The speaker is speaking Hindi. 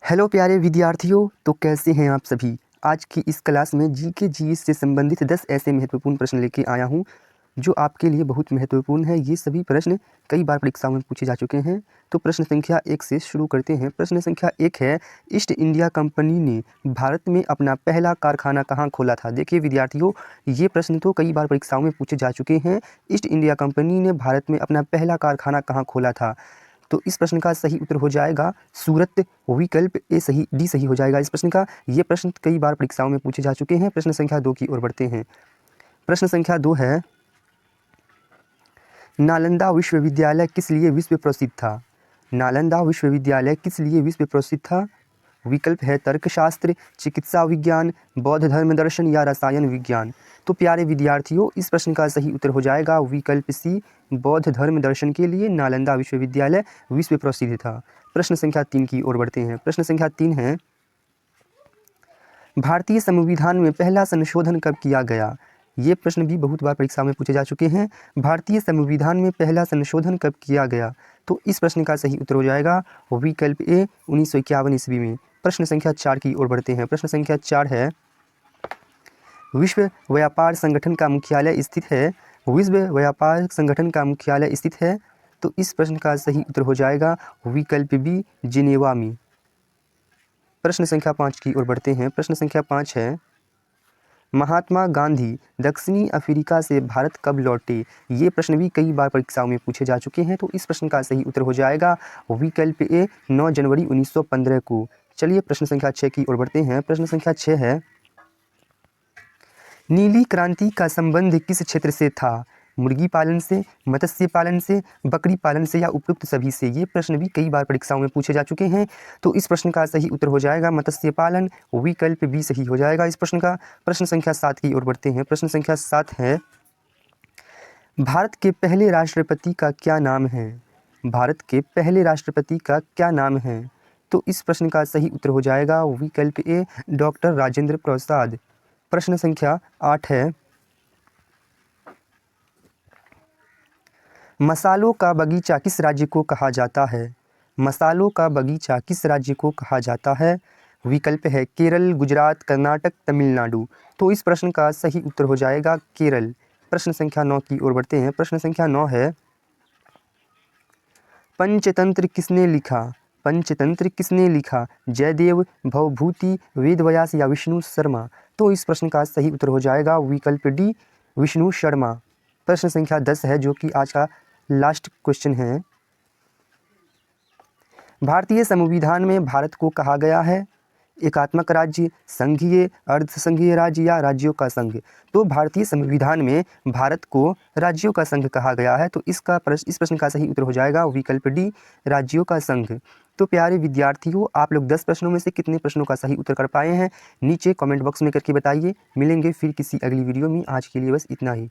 हेलो प्यारे विद्यार्थियों, तो कैसे हैं आप सभी। आज की इस क्लास में जीके जीएस से संबंधित 10 ऐसे महत्वपूर्ण प्रश्न लेके आया हूं जो आपके लिए बहुत महत्वपूर्ण है। ये सभी प्रश्न कई बार परीक्षाओं में पूछे जा चुके हैं। तो प्रश्न संख्या 1 से शुरू करते हैं। प्रश्न संख्या 1 है, ईस्ट इंडिया कंपनी ने भारत में अपना पहला कारखाना कहाँ खोला था। देखिए विद्यार्थियों, ये प्रश्न तो कई बार परीक्षाओं में पूछे जा चुके हैं। ईस्ट इंडिया कंपनी ने भारत में अपना पहला कारखाना कहाँ खोला था। तो इस प्रश्न का सही उत्तर हो जाएगा सूरत। विकल्प ए सही, डी सही हो जाएगा इस प्रश्न का। ये प्रश्न कई बार परीक्षाओं में पूछे जा चुके हैं। प्रश्न संख्या 2 की ओर बढ़ते हैं। प्रश्न संख्या 2 है, नालंदा विश्वविद्यालय किस लिए विश्व प्रसिद्ध था। नालंदा विश्वविद्यालय किस लिए विश्व प्रसिद्ध था। विकल्प है तर्कशास्त्र, चिकित्सा विज्ञान, बौद्ध धर्म दर्शन या रसायन विज्ञान। तो प्यारे विद्यार्थियों, इस प्रश्न का सही उत्तर हो जाएगा विकल्प सी, बौद्ध धर्म दर्शन के लिए नालंदा विश्वविद्यालय विश्व प्रसिद्ध था। प्रश्न संख्या 3 की ओर बढ़ते हैं। प्रश्न संख्या 3 है, भारतीय संविधान में पहला संशोधन कब किया गया। ये प्रश्न भी बहुत बार परीक्षा में पूछे जा चुके हैं। भारतीय संविधान में पहला संशोधन कब किया गया। तो इस प्रश्न का सही उत्तर हो जाएगा विकल्प ए, 1951 ईस्वी में। प्रश्न संख्या 4 की ओर बढ़ते हैं। प्रश्न संख्या 4 है, विश्व व्यापार संगठन का मुख्यालय स्थित है। विश्व व्यापार संगठन का मुख्यालय स्थित है। तो इस प्रश्न का सही उत्तर हो जाएगा विकल्प बी, जिनेवा में। प्रश्न संख्या 5 की ओर बढ़ते हैं। प्रश्न संख्या 5 है, महात्मा गांधी दक्षिणी अफ्रीका से भारत कब लौटे। ये प्रश्न भी कई बार परीक्षाओं में पूछे जा चुके हैं। तो इस प्रश्न का सही उत्तर हो जाएगा विकल्प ए, 9 जनवरी 1915 को। चलिए प्रश्न संख्या 6 की ओर बढ़ते हैं। प्रश्न संख्या 6 है, नीली क्रांति का संबंध किस क्षेत्र से था। मुर्गी पालन से, मत्स्य पालन से, बकरी पालन से या उपयुक्त सभी से। ये प्रश्न भी कई बार परीक्षाओं में पूछे जा चुके हैं। तो इस प्रश्न का सही उत्तर हो जाएगा मत्स्य पालन। विकल्प बी सही हो जाएगा इस प्रश्न का। प्रश्न संख्या 7 की ओर बढ़ते हैं। प्रश्न संख्या 7 है, भारत के पहले राष्ट्रपति का क्या नाम है। भारत के पहले राष्ट्रपति का क्या नाम है। तो इस प्रश्न का सही उत्तर हो जाएगा विकल्प ए, डॉक्टर राजेंद्र प्रसाद। प्रश्न संख्या 8 है, मसालों का बगीचा किस राज्य को कहा जाता है। मसालों का बगीचा किस राज्य को कहा जाता है। विकल्प है केरल, गुजरात, कर्नाटक, तमिलनाडु। तो इस प्रश्न का सही उत्तर हो जाएगा केरल। प्रश्न संख्या 9 की ओर बढ़ते हैं। प्रश्न संख्या 9 है, पंचतंत्र किसने लिखा। पंचतंत्र किसने लिखा। जयदेव, भवभूति, वेदव्यास या विष्णु शर्मा। तो इस प्रश्न का सही उत्तर हो जाएगा विकल्प डी, विष्णु शर्मा। प्रश्न संख्या 10 है, जो कि आज का लास्ट क्वेश्चन है, भारतीय संविधान में भारत को कहा गया है एकात्मक राज्य, संघीय, अर्ध संघीय राज्य या राज्यों का संघ। तो भारतीय संविधान में भारत को राज्यों का संघ कहा गया है। तो इस प्रश्न का सही उत्तर हो जाएगा विकल्प डी, राज्यों का संघ। तो प्यारे विद्यार्थियों, आप लोग 10 प्रश्नों में से कितने प्रश्नों का सही उत्तर कर पाए हैं, नीचे कमेंट बॉक्स में करके बताइए। मिलेंगे फिर किसी अगली वीडियो में। आज के लिए बस इतना ही।